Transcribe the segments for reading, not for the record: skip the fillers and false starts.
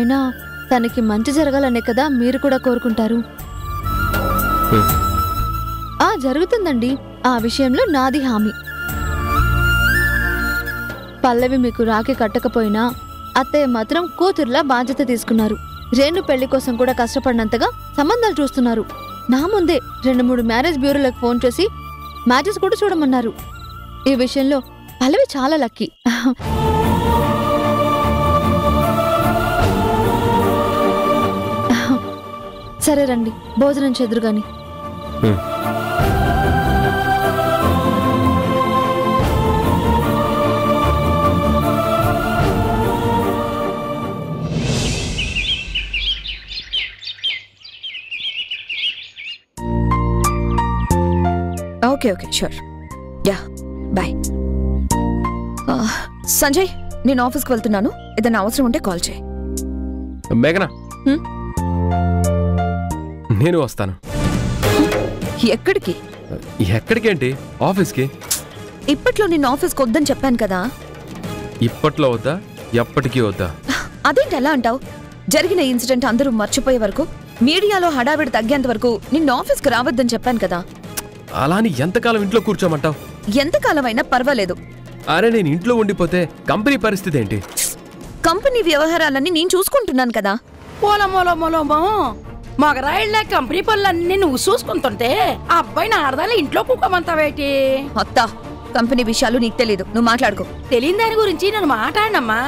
అయినా తనకి మంచి జరగాలనే కదా మీరు కూడా కోరుకుంటారు. జరుగుతుందండి. ఆ విషయంలో నాది హామీ. పల్లవి మీకు రాఖీ కట్టకపోయినా అత్తయ్య మాత్రం కూతుర్లా బాధ్యత తీసుకున్నారు. రేణు పెళ్లి కోసం కూడా కష్టపడినంతగా సంబంధాలు చూస్తున్నారు. నా ముందే 2-3 మ్యారేజ్ బ్యూరోలకు ఫోన్ చేసి మ్యాచెస్ కూడా చూడమన్నారు. ఈ విషయంలో పల్లవి చాలా లక్కీ. సరే రండి, భోజనం చెదురుగాని. Okay okay sure. Yeah bye. Sanjay, నేను ఆఫీస్కి వెళ్తున్నాను. ఏదైనా అవసరం ఉంటే కాల్ చేయి. మేఘనా, నేను వస్తాను. ఎక్కడికి? ఎక్కడికేంటి, ఆఫీస్కి. ఇప్పట్లో నిన్ను ఆఫీస్కి వద్దని చెప్పాను కదా. ఇప్పట్లో వద్దా, ఎప్పటికీ వద్దా? అదేంటి అలా అంటావు? జరిగిన ఇన్సిడెంట్ అందరూ మర్చిపోయే వరకు, మీడియాలో హడావిడి తగ్గేంత వరకు నిన్ను ఆఫీస్కి రావద్దని చెప్పాను కదా. అలాని ఎంతకాలం ఇంట్లో కూర్చోమంటావు? ఎంతకాలం అయినా పర్వాలేదు. అరే, నేను ఇంట్లో ఉండిపోతే కంపెనీ పరిస్థితి ఏంటి? కంపెనీ వ్యవహారాలన్నీ నేను చూసుకుంటున్నాను కదా. పోలమోలమోలమో మగరాయిళ్ళ కంపెనీ పనులన్నీ నువ్వు చూసుకుంటుంటే ఆ అబ్బాయిని ఆడదాలి ఇంట్లో కుక్కమంతావేటి? అత్తా, కంపెనీ విషయాలు నీకు తెలీదు, నువ్వు మాట్లాడుకో. తెలియని దాని గురించి నేను మాట్లాడినమ్మా.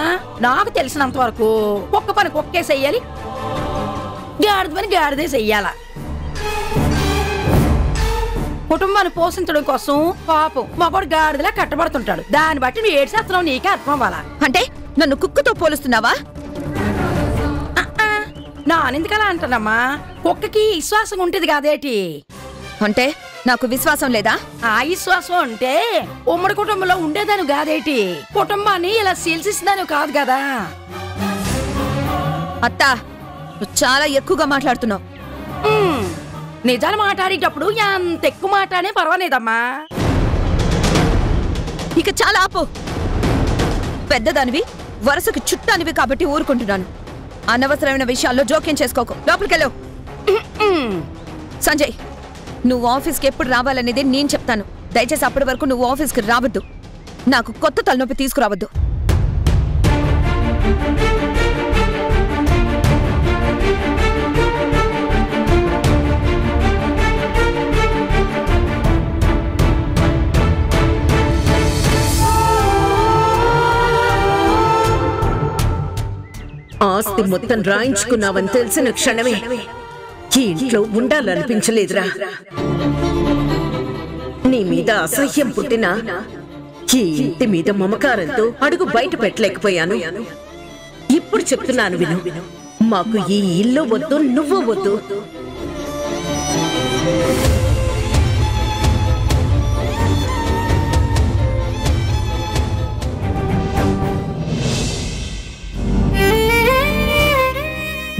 నాకు తెలిసినంత వరకు కుక్క పని కుక్కే చెయ్యాలి, గాడిద పని గాడిదే చెయ్యాలా. కుటుంబాన్ని పోషించడం కోసం పాపం మగోడు గాడిదలా కట్టబడుతుంటాడు. దాన్ని బట్టి నువ్వు ఏడు శాస్త్రం నీకే అర్థం అవ్వాలా. అంటే నన్ను కుక్కతో పోలుస్తున్నావా? నానెందుకలా అంటానమ్మా? కుక్కకి విశ్వాసం ఉంటుంది కాదేటి? అంటే నాకు విశ్వాసం లేదా? ఆ విశ్వాసం అంటే ఉమ్మడి కుటుంబంలో ఉండేదాను కాదేటి? కుటుంబాన్ని ఇలా శీల్చిస్తాను కాదు కదా. అత్తా, నువ్వు చాలా ఎక్కువగా మాట్లాడుతున్నావు. నిజాలు మాట్లాడేటప్పుడు ఎంత ఎక్కువ మాట్లాడే పర్వాలేదమ్మా. ఇక చాలా ఆపు. పెద్దదానివి, వరుసకు చుట్టానివి కాబట్టి ఊరుకుంటున్నాను. అనవసరమైన విషయాల్లో జోక్యం చేసుకోకు. లోపలికెళ్ళు. సంజయ్, నువ్వు ఆఫీస్కి ఎప్పుడు రావాలనేది నేను చెప్తాను. దయచేసి అప్పటి వరకు నువ్వు ఆఫీస్కి రావద్దు. నాకు కొత్త తలనొప్పి తీసుకురావద్దు. ఆస్తి మొత్తం రాయించుకున్నావని తెలిసిన క్షణమే ఈ ఇంట్లో ఉండాలనిపించలేదురా. నీ మీద అసహ్యం పుట్టినా ఈ ఇంటి మీద మమకారంతో అడుగు బయట పెట్టలేకపోయాను. ఇప్పుడు చెప్తున్నాను విను, మాకు ఈ ఇల్లు వద్దు, నువ్వు వద్దు.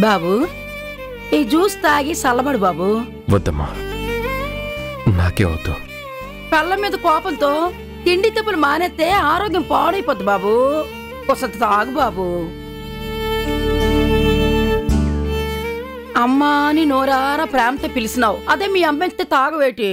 బాబు, ఈ జ్యూస్ తాగి చల్లబడు బాబు. వద్దమ్మా, నాకే వద్దు. కళ్ళ మీద కోపంతో తిండి తిప్పులు మానేస్తే ఆరోగ్యం పాడైపోద్ది బాబు. కొసత తాగు బాబు. అమ్మా అని నోరారా ప్రేమతో పిలిచినావు, అదే మీ అమ్మెత్తే తాగవేటి?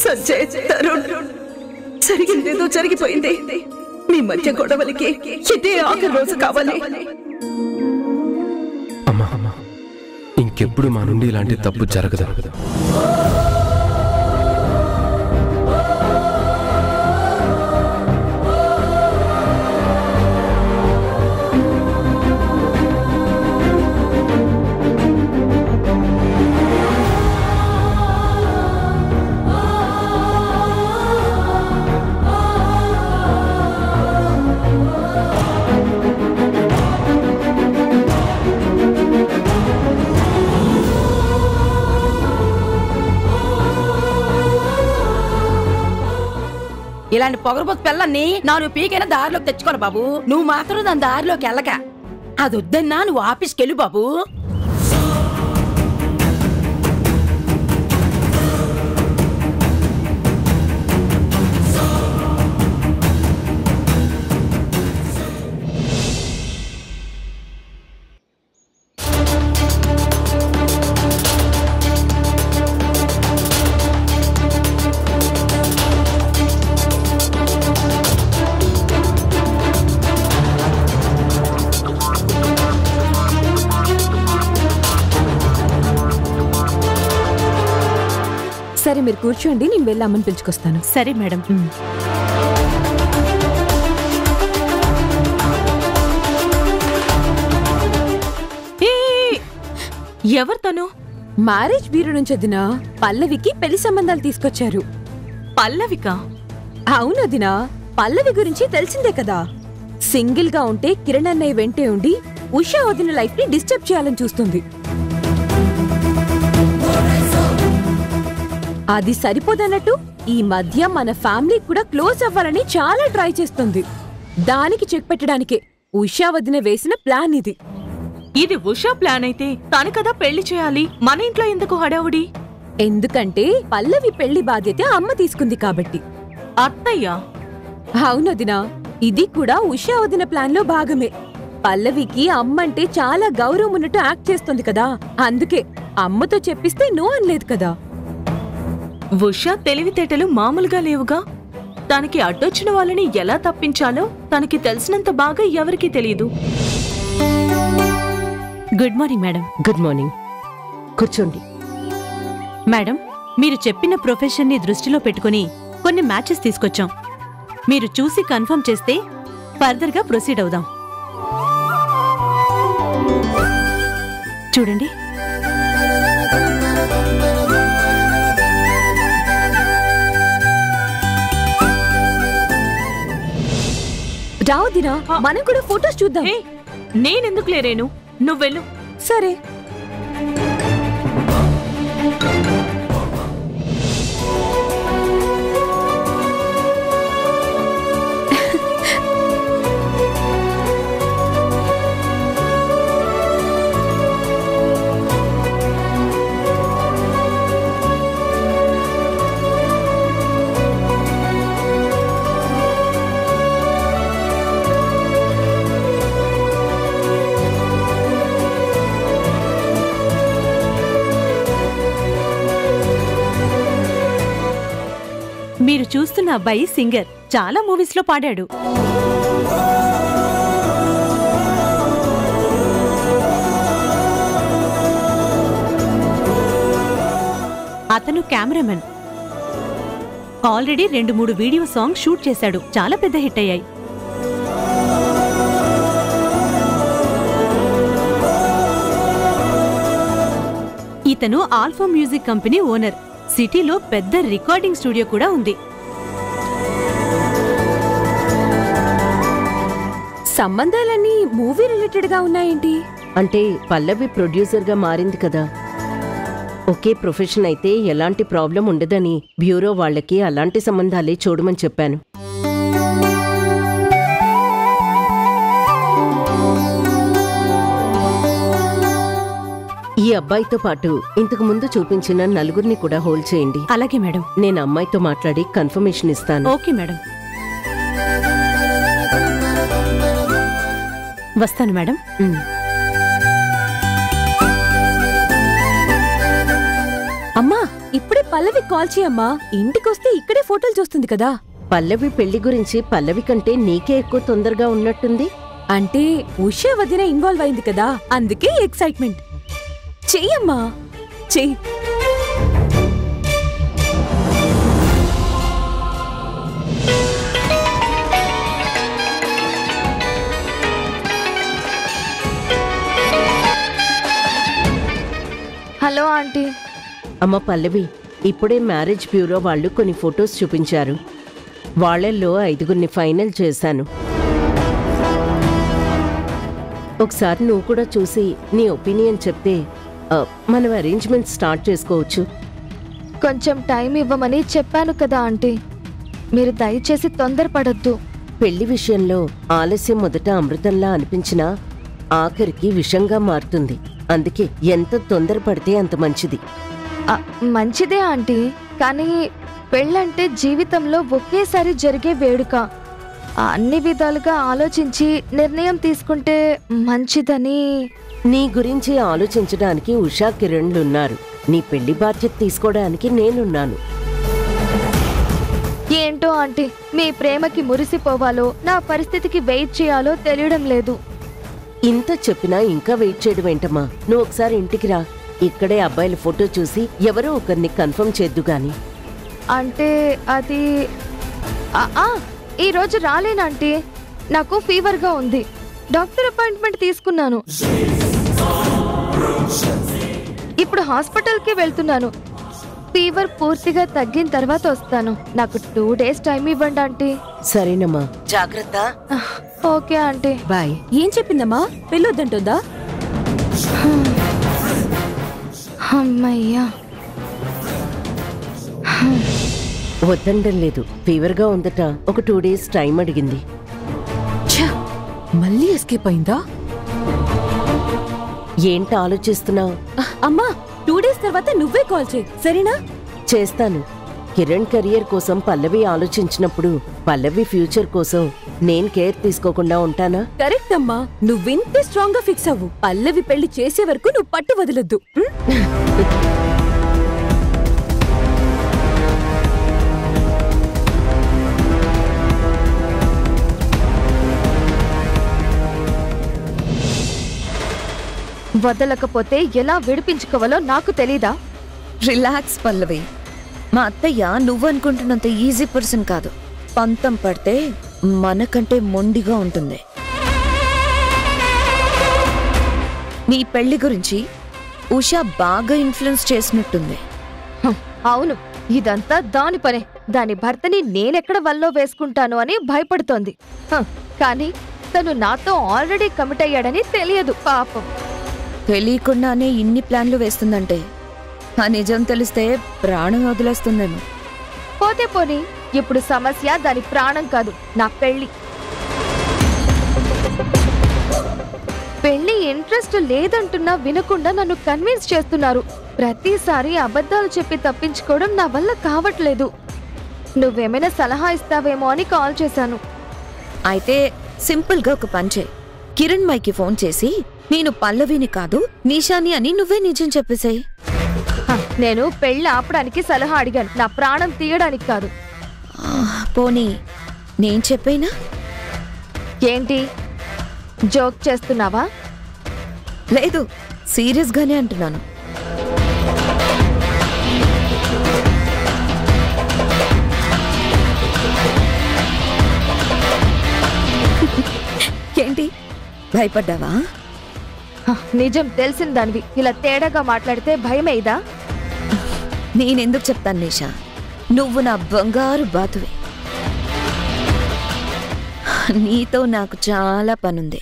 సంజయ్, తరుణ్, జరిగిందేదో జరిగిపోయింది. మీ మధ్య గొడవలకి ఇదే ఆఖరి రోజు కావాలి. అమ్మా, ఇంకెప్పుడు మా నుండి ఇలాంటి తప్పు జరగదు. ఇలాంటి పొగరబోతు పిల్లల్ని 4 పీకైనా దారిలోకి తెచ్చుకోను బాబు. నువ్వు మాత్రం దాని దారిలోకి వెళ్ళక. అది వద్దన్నా నువ్వు ఆఫీస్కి వెళ్ళు బాబు. సరే మీరు కూర్చోండి, నేను వెళ్ళి అమ్మని పిలుచుకొస్తాను. సరే మేడం. ఎవరు తను? మ్యారేజ్ బ్యూరో నుంచి వదినా పల్లవికి పెళ్లి సంబంధాలు తీసుకొచ్చారు. పల్లవిక? అవును వదినా, పల్లవి గురించి తెలిసిందే కదా. సింగిల్ గా ఉంటే కిరణ్ అన్నయ్య వెంటే ఉండి ఉషా వదిన లైఫ్ ని డిస్టర్బ్ చేయాలని చూస్తుంది. అది సరిపోదన్నట్టు ఈ మధ్య మన ఫ్యామిలీ కూడా క్లోజ్ అవ్వాలని చాలా ట్రై చేస్తుంది. దానికి చెక్ పెట్టడానికే ఉషా వదిన వేసిన ప్లాన్ ఇది. ఇది ఉషా ప్లాన్ అయితే తను కదా పెళ్లి చేయాలి, మన ఇంట్లో ఎందుకు హడావుడి? ఎందుకంటే పల్లవి పెళ్లి బాధ్యత అమ్మ తీసుకుంది కాబట్టి. అత్తయ్య? అవునదినా, ఇది కూడా ఉషా వదిన ప్లాన్ లో భాగమే. పల్లవికి అమ్మంటే చాలా గౌరవం ఉన్నట్టు యాక్ట్ చేస్తుంది కదా, అందుకే అమ్మతో చెప్పిస్తే నో అనలేదు కదా. ఉషా తెలివితేటలు మామూలుగా లేవుగా. తనకి అడ్డొచ్చిన వాళ్ళని ఎలా తప్పించాలో తనకి తెలిసినంత బాగా ఎవరికీ తెలియదు. Good morning madam. Good morning. కూర్చోండి. మేడం, మీరు చెప్పిన ప్రొఫెషన్ ని దృష్టిలో పెట్టుకుని కొన్ని మ్యాచెస్ తీసుకొచ్చాం. మీరు చూసి కన్ఫర్మ్ చేస్తే ఫర్దర్ గా ప్రొసీడ్ అవుదాం. చూడండి. రావుదినా, మనం కూడా ఫోటోస్ చూద్దాం. నేనెందుకు లేరేను, నువ్వెళ్ళు. సరే. మీరు చూస్తున్న అబ్బాయి సింగర్, చాలా మూవీస్ లో పాడాడు. అతను cameraman. Already 2-3 video song shoot చేశాడు, చాలా పెద్ద హిట్ అయ్యాయి. ఇతను ఆల్ఫా మ్యూజిక్ కంపెనీ ఓనర్. సిటీలో పెద్ద రికార్డింగ్ స్టూడియో కూడా ఉంది. సంబంధాలన్నీ మూవీ రిలేటెడ్ గా ఉన్నాయేంటి? అంటే పల్లవి ప్రొడ్యూసర్ గా మారింది కదా, ఒకే ప్రొఫెషన్ అయితే ఎలాంటి ప్రాబ్లం ఉండదని బ్యూరో వాళ్ళకి అలాంటి సంబంధాలే చూడమని చెప్పాను. ఈ అబ్బాయితో పాటు ఇంతకు ముందు చూపించిన 4 కూడా హోల్డ్ చేయండి. అలాగే మేడం. నేను అమ్మాయితో మాట్లాడి కన్ఫర్మేషన్ ఇస్తాను. Okay madam. వస్తాను మేడం. అమ్మా, ఇప్పుడే పల్లవి కాల్ చేయమ్మా. ఇంటికొస్తే ఇక్కడే ఫోటోలు చూస్తుంది కదా. పల్లవి పెళ్లి గురించి పల్లవి కంటే నీకే ఎక్కువ తొందరగా ఉన్నట్టుంది. అంటే ఉషా వదిన ఇన్వాల్వ్ అయింది కదా, అందుకే ఎక్సైట్మెంట్. చెయ్యమ్మా, చెయ్యి. Hello aunty. అమ్మ పల్లవి, ఇప్పుడే మ్యారేజ్ బ్యూరో వాళ్ళు కొన్ని ఫొటోస్ చూపించారు. వాళ్ళల్లో 5 ఫైనల్ చేశాను. ఒకసారి నువ్వు కూడా చూసి నీ ఒపీనియన్ చెప్తే మనం అరేంజ్మెంట్ స్టార్ట్ చేసుకోవచ్చు. కొంచెం టైం ఇవ్వమని చెప్పాను కదా ఆంటీ. మీరు దయచేసి తొందరపడొద్దు. పెళ్లి విషయంలో ఆలస్యం మొదట అమృతంలా అనిపించినా ఆఖరికి విషంగా మారుతుంది. అందుకే ఎంత తొందరపడితే అంత మంచిది. మంచిదే ఆంటీ, కానీ పెళ్ళంటే జీవితంలో ఒకేసారి జరిగే వేడుక. అన్ని విధాలుగా ఆలోచించి నిర్ణయం తీసుకుంటే మంచిదని. నీ గురించి ఆలోచించడానికి ఉషా కిరణ్లున్నారు. నీ పెళ్లి బాధ్యత తీసుకోవడానికి నేనున్నాను. ఏంటో ఆంటీ, మీ ప్రేమకి మురిసిపోవాలో నా పరిస్థితికి వెయిట్ చేయాలో తెలియడం లేదు. ఇంత చెప్పినా ఇంకా వెయిట్ చేయడం ఏంటమ్మా? నువ్వు ఒకసారి ఇంటికి రా. ఇక్కడే అబ్బాయిల ఫోటో చూసి ఎవరో ఒకరిని కన్ఫర్మ్ చేద్దు గాని. అంటే అది ఈరోజు రాలేనంటీ. నాకు ఫీవర్గా ఉంది. డాక్టర్ అపాయింట్మెంట్ తీసుకున్నాను. ఇప్పుడు హాస్పిటల్కి వెళ్తున్నాను. ఫీవర్ పూర్తిగా తగ్గిన తర్వాత వస్తాను. నాకు 2 days టైం ఇవ్వండి ఆంటీ. సరేనమ్మా, జాగ్రత్త. Okay aunty. బాయ్. ఏం చెప్పిందమ్మా? పెళ్ళొద్దంటుందా? అమ్మయ్యా, వద్దండం లేదు. ఫీవర్గా ఉందట. ఒక 2 days టైం అడిగింది. మళ్ళీ ఎస్కేప్ అయిందా? ఏంటి ఆలోచిస్తున్నావు? అమ్మా, 2 days తర్వాత నువ్వే కాల్ చేయి, సరేనా? చేస్తాను. కిరణ్ కెరియర్ కోసం పల్లవి ఆలోచించినప్పుడు పల్లవి ఫ్యూచర్ కోసం నేను కేర్ తీసుకోకుండా ఉంటానా? కరెక్ట్ అమ్మా, నువ్వింతే స్ట్రాంగ్ గా ఫిక్స్ అవ్వు. పల్లవి పెళ్లి చేసే వరకు నువ్వు పట్టు వదలొద్దు. వదలకపోతే ఎలా విడిపించుకోవాలో నాకు తెలీదా? రిలాక్స్ పల్లవి. మా అత్తయ్య నువ్వనుకుంటున్నంత ఈజీ పర్సన్ కాదు. పంతం పడితే మనకంటే మొండిగా ఉంటుంది. నీ పెళ్లి గురించి ఉషా బాగా ఇన్ఫ్లుయెన్స్ చేసినట్టుంది. అవును, ఇదంతా దాని పనే. దాని భర్తని నేనెక్కడ వల్లో వేసుకుంటాను అని భయపడుతోంది. కానీ తను నాతో ఆల్రెడీ కమిట్ అయ్యాడని తెలియదు పాపం. తెలియకుండానే ఇన్ని ప్లాన్లు వేస్తుందంటే ఆ నిజం తెలిస్తే ప్రాణం వదిలేస్తుందేమో. పోతే పోనీ, ఇప్పుడు సమస్య దాని ప్రాణం కాదు, నా పెళ్లి. పెళ్లి ఇంట్రెస్ట్ లేదంటున్నా వినకుండా నన్ను కన్విన్స్ చేస్తున్నారు. ప్రతిసారి అబద్ధాలు చెప్పి తప్పించుకోవడం నా వల్ల కావట్లేదు. నువ్వేమైనా సలహా ఇస్తావేమో అని కాల్ చేశాను. అయితే సింపుల్గా ఒక పని చేయి. కిరణ్ మైకి ఫోన్ చేసి నేను పల్లవిని కాదు నిషాని అని నువ్వే నిజం చెప్పేసాయి. నేను పెళ్లి ఆపడానికి సలహా అడిగాను, నా ప్రాణం తీయడానికి కాదు. పోనీ నేను చెప్పైనా? ఏంటి జోక్ చేస్తున్నావా? లేదు, సీరియస్ గానే అంటున్నాను. ఏంటి భయపడ్డావా? నిజం తెలిసిన దానివి ఇలా తేడాగా మాట్లాడితే భయమేదా? నేనెందుకు చెప్తాను నిషా, నువ్వు నా బంగారు బాతువే. నీతో నాకు చాలా పనుంది.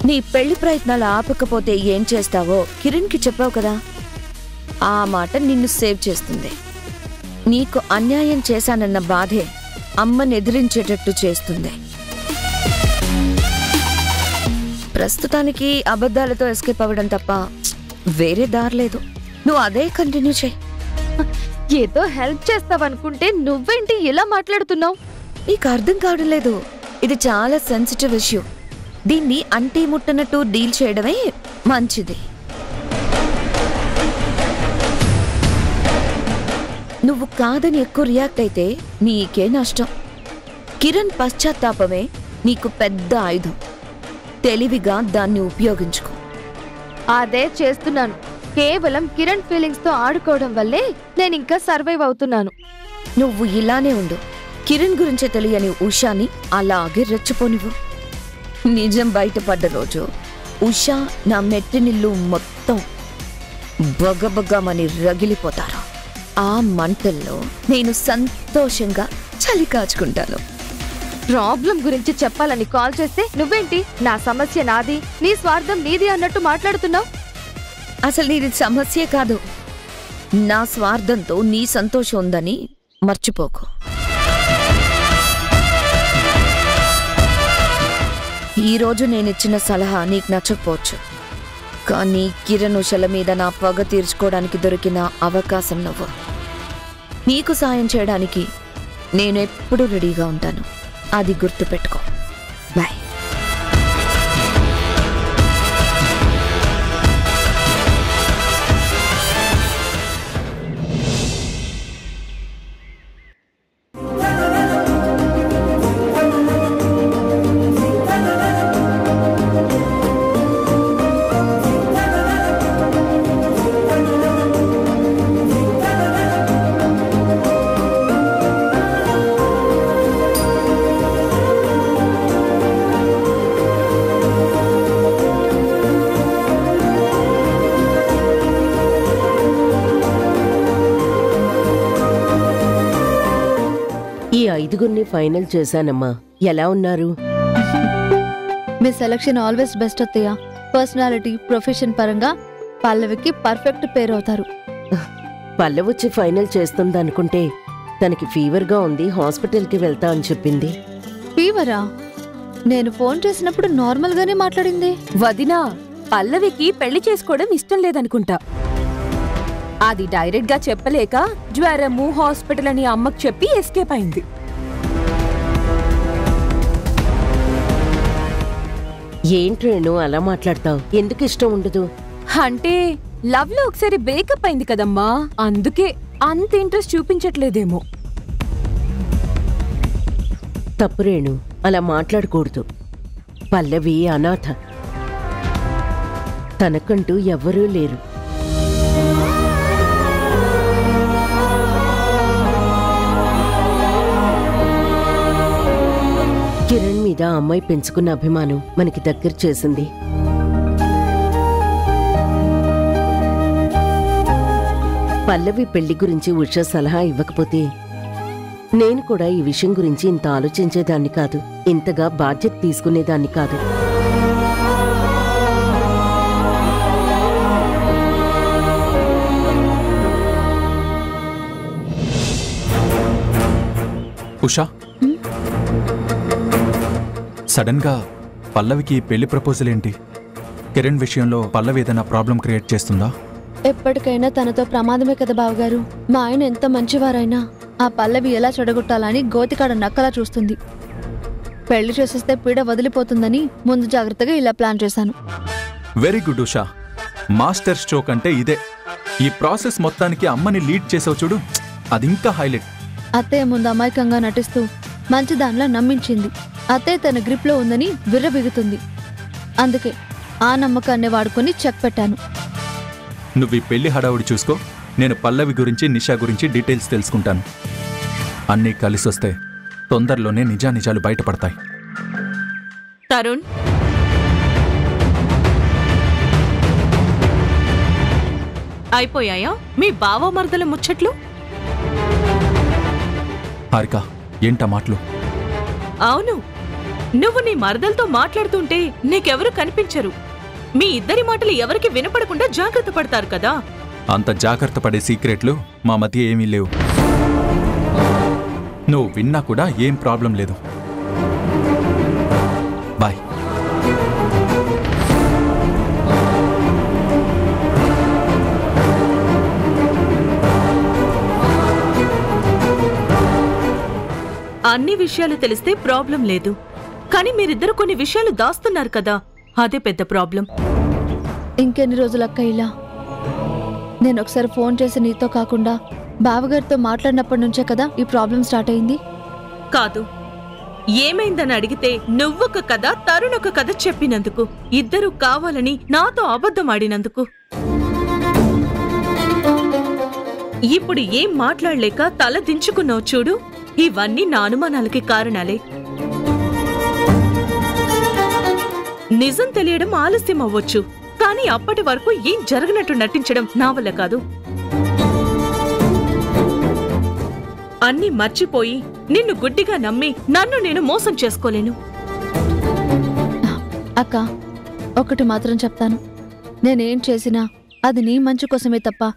నీ పెళ్లి ప్రయత్నాలు ఆపకపోతే ఏం చేస్తావో కిరణ్కి చెప్పావు కదా, ఆ మాట నిన్ను సేవ్ చేస్తుంది. నీకు అన్యాయం చేశానన్న బాధే అమ్మని ఎదిరించేటట్టు చేస్తుంది. ప్రస్తుతానికి అబద్ధాలతో ఎస్కేప్ అవ్వడం తప్ప వేరే దారి లేదు. నువ్వు అదే కంటిన్యూ చేయి. ఏదో హెల్ప్ చేస్తావనుకుంటే నువ్వేంటి ఇలా మాట్లాడుతున్నావు? నీకు అర్థం కావడం లేదు. ఇది చాలా సెన్సిటివ్ ఇష్యూ. దీన్ని అంటీ ముట్టనట్టు డీల్ చేయడమే మంచిది. నువ్వు కాదని ఎక్కువ రియాక్ట్ అయితే నీకే నష్టం. కిరణ్ పశ్చాత్తాపమే నీకు పెద్ద ఆయుధం. తెలివిగా దాన్ని ఉపయోగించుకో. అదే చేస్తున్నాను. కేవలం కిరణ్ ఫీలింగ్స్ తో ఆడుకోవడం వల్లే నేను ఇంకా సర్వైవ్ అవుతున్నాను. నువ్వు ఇలానే ఉండు. కిరణ్ గురించి తెలియని ఉషాని అలాగే రెచ్చిపోనివ్వు. నిజం బయటపడ్డ రోజు ఉషా నా మెట్టినిల్లు మొత్తం బగబగమని రగిలిపోతారు. ఆ మంటల్లో నేను సంతోషంగా చలి కాచుకుంటాను. ప్రాబ్లం గురించి చెప్పాలని కాల్ చేస్తే నువ్వేంటి నా సమస్య నాది, నీ స్వార్థం నీది అన్నట్టు మాట్లాడుతున్నావు. అసలు నీది సమస్యే కాదు, నా స్వార్థంతో నీ సంతోషం ఉందని మర్చిపోకు. ఈరోజు నేనిచ్చిన సలహా నీకు నచ్చకపోవచ్చు, కానీ కిరణ్ ఉషల మీద నా పగ తీర్చుకోవడానికి దొరికిన అవకాశం నువ్వు. నీకు సాయం చేయడానికి నేను ఎప్పుడూ రెడీగా ఉంటాను, అది గుర్తుపెట్టుకో. బాయ్. ఈ 5గురిని ఫైనల్ చేశానమ్మా. ఎలా ఉన్నారు? మీ సెలక్షన్ ఆల్వేస్ బెస్ట్ అత్తయ్య. పర్సనాలిటీ, ప్రొఫెషన్ పరంగా పల్లవికి పర్ఫెక్ట్ పేరు అవుతారు. పల్లవొచ్చి ఫైనల్ చేస్తుందనుకుంటే తనకి ఫీవర్గా ఉంది, హాస్పిటల్కి వెళ్తా అని చెప్పింది. ఫీవరా? నేను ఫోన్ చేసినప్పుడు నార్మల్ గానే మాట్లాడింది. వదినా, పల్లవికి పెళ్లి చేసుకోవడం ఇష్టం లేదనుకుంటా. అది డైరెక్ట్ గా చెప్పలేక జ్వరము, హాస్పిటల్ అని అమ్మకు చెప్పి ఎస్కేప్ అయింది. ఏంట్రేను అలా మాట్లాడతావు? ఎందుకు ఇష్టం ఉండదు? అంటే లవ్ లో ఒకసారి బ్రేకప్ అయింది కదమ్మా, అందుకే అంత ఇంట్రెస్ట్ చూపించట్లేదేమో. తప్పురేణు, అలా మాట్లాడకూడదు. పల్లవి అనాథ, తనకంటూ ఎవ్వరూ లేరు. కిరణ్ మీద అమ్మాయి పెంచుకున్న అభిమానం మనకి దగ్గర చేసింది. పల్లవి పెళ్లి గురించి ఉష సలహా ఇవ్వకపోతే నేను కూడా ఈ విషయం గురించి ఇంత ఆలోచించేదాన్ని కాదు, ఇంతగా బాధ్యత తీసుకునేదాన్ని కాదు. ఉషా, సడన్ గా పల్లవికి పెళ్లి ప్రపోజల్ ఏంటి? కిరణ్ విషయంలో పల్లవి ఏదైనా ప్రాబ్లం క్రియేట్ చేస్తుందా? ఎప్పటికైనా తనతో ప్రమాదమే కదా బావగారు. మా ఆయన ఎంత మంచివారైనా ఆ పల్లవి ఎలా చెడగొట్టాలని గోతికాడ నక్కలా చూస్తుంది. పెళ్లి చేసేస్తే పీడ వదిలిపోతుందని ముందు జాగ్రత్తగా ఇలా ప్లాన్ చేశాను. Very good Usha, master stroke అంటే ఇదే. ఈ ప్రాసెస్ మొత్తానికి అమ్మని లీడ్ చేసావు చూడు, అది ఇంకా హైలైట్. అత్తయ్య ముందు అమాయకంగా నటిస్తూ మంచి దానిలా నమ్మించింది. అత్తయ్య తన గ్రిప్లో ఉందని విర్రబిగుతుంది. అందుకే ఆ నమ్మకాన్ని వాడుకొని చెక్ పెట్టాను. నువ్వు ఈ పెళ్లి హడావుడి చూసుకో, నేను పల్లవి గురించి, నిషా గురించి డీటెయిల్స్ తెలుసుకుంటాను. అన్నీ కలిసొస్తే తొందరలోనే నిజానిజాలు బయటపడతాయి. తరుణ్, అయిపోయాయా మీ బావమర్దల ముచ్చట్లు? హారిక, ఏంటా మాటలు? అవును, నువ్వు నీ మరదలతో మాట్లాడుతుంటే నీకెవరు కనిపించరు. మీ ఇద్దరి మాటలు ఎవరికి వినపడకుండా జాగ్రత్త పడతారు కదా. అంత జాగ్రత్త పడే సీక్రెట్లు మా మధ్య ఏమీ లేవు. నువ్వు విన్నా కూడా ఏం ప్రాబ్లం లేదు. బాయ్. అన్ని విషయాలు తెలిస్తే ప్రాబ్లం లేదు, కానీ మీరిద్దరు కొన్ని విషయాలు దాస్తున్నారు కదా, అదే పెద్ద ప్రాబ్లం. ఇంకెన్ని రోజులక్క ఇలా? నేను ఒకసారి ఫోన్ చేసి నీతో కాకుండా బావగారితో మాట్లాడినప్పటి నుంచే కదా ఈ ప్రాబ్లం స్టార్ట్ అయింది. కాదు, ఏమైందని అడిగితే నువ్వొక కథ, తరుణ్ ఒక కథ చెప్పినందుకు, ఇద్దరు కావాలని నాతో అబద్ధం ఆడినందుకు. ఇప్పుడు ఏం మాట్లాడలేక తల దించుకున్నావు చూడు, ఇవన్నీ నా అనుమానాలకి కారణాలే. నిజం తెలియడం ఆలస్యం అవ్వచ్చు, కానీ అప్పటి వరకు ఏం జరగనట్టు నటించడం నా వల్ల కాదు. అన్నీ మర్చిపోయి నిన్ను గుడ్డిగా నమ్మి నన్ను నేను మోసం చేసుకోలేను. అక్క, ఒకటి మాత్రం చెప్తాను, నేనేం చేసినా అది నీ మంచి కోసమే తప్ప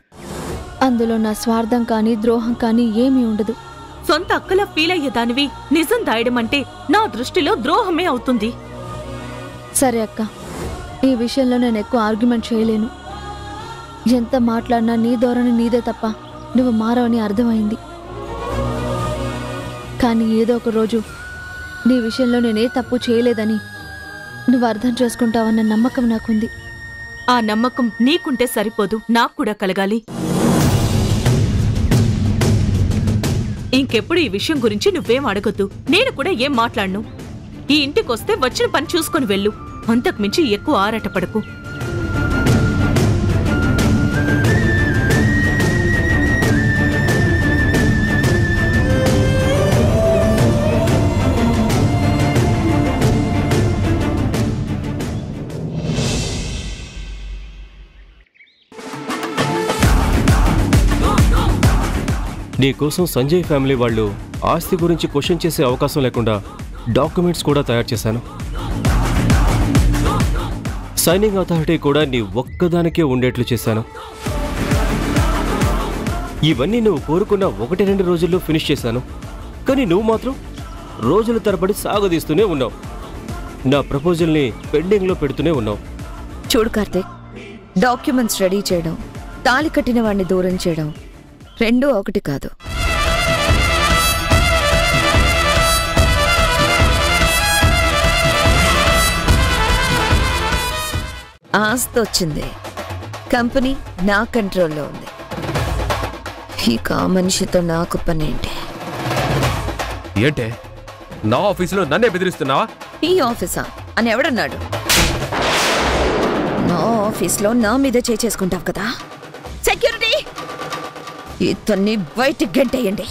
అందులో నా స్వార్థం కానీ ద్రోహం కానీ ఏమీ ఉండదు. సొంత అక్కలా ఫీల్ అయ్యేదానివి నిజం దాయడం అంటే నా దృష్టిలో ద్రోహమే అవుతుంది. సరే అక్క, ఈ విషయంలో నేను ఎక్కువ ఆర్గ్యుమెంట్ చేయలేను. ఎంత మాట్లాడినా నీ ధోరణి నీదే తప్ప నువ్వు మారవని అర్థమైంది. కానీ ఏదో ఒక రోజు నీ విషయంలో నేనే తప్పు చేయలేదని నువ్వు అర్థం చేసుకుంటావన్న నమ్మకం నాకుంది. ఆ నమ్మకం నీకుంటే సరిపోదు, నాకు కూడా కలగాలి. ఇంకెప్పుడు ఈ విషయం గురించి నువ్వేం అడగొద్దు, నేను కూడా ఏం మాట్లాడను. ఈ ఇంటికొస్తే వచ్చిన పని చూసుకొని వెళ్ళు, అంతకుమించి ఎక్కువ ఆరాటపడకు. నీకోసం సంజయ్ ఫ్యామిలీ వాళ్ళు ఆస్తి గురించి క్వశ్చన్ చేసే అవకాశం లేకుండా డాక్యుమెంట్స్ కూడా తయారు చేశాను. సైనింగ్ అథారిటీ కూడా నీ ఒక్కదానికే ఉండేట్లు చేశాను. ఇవన్నీ నువ్వు కోరుకున్న 1-2 రోజుల్లో ఫినిష్ చేశాను. కానీ నువ్వు మాత్రం రోజుల తరబడి సాగదీస్తూనే ఉన్నావు. నా ప్రపోజల్ని పెండింగ్లో పెడుతూనే ఉన్నావు. చూడు కార్తీక్, డాక్యుమెంట్స్ రెడీ చేయడం, తాళి కట్టిన వాడిని దూరం చేయడం రెండూ ఒకటి కాదు. ఆస్తి వచ్చింది, కంపెనీ నా కంట్రోల్లో ఉంది. ఇక ఆ మనిషితో నాకు పనేంటి? ఏంటే నా ఆఫీసులో నన్నే బెదిరిస్తున్నావా? ఈ ఆఫీసా అని ఎవడన్నాడు? నా ఆఫీస్లో నా మీద చేసుకుంటావు కదా. సెక్యూరిటీ, ఇతన్ని బయటికి గెంటేయండి.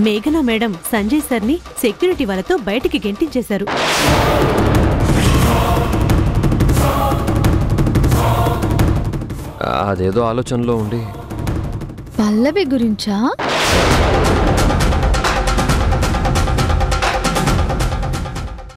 మేఘనా మేడం సంజయ్ సార్ని సెక్యూరిటీ వాళ్ళతో బయటికి గెంటించేశారు. అదేదో ఆలోచనలో ఉండి. పల్లవి గురించా?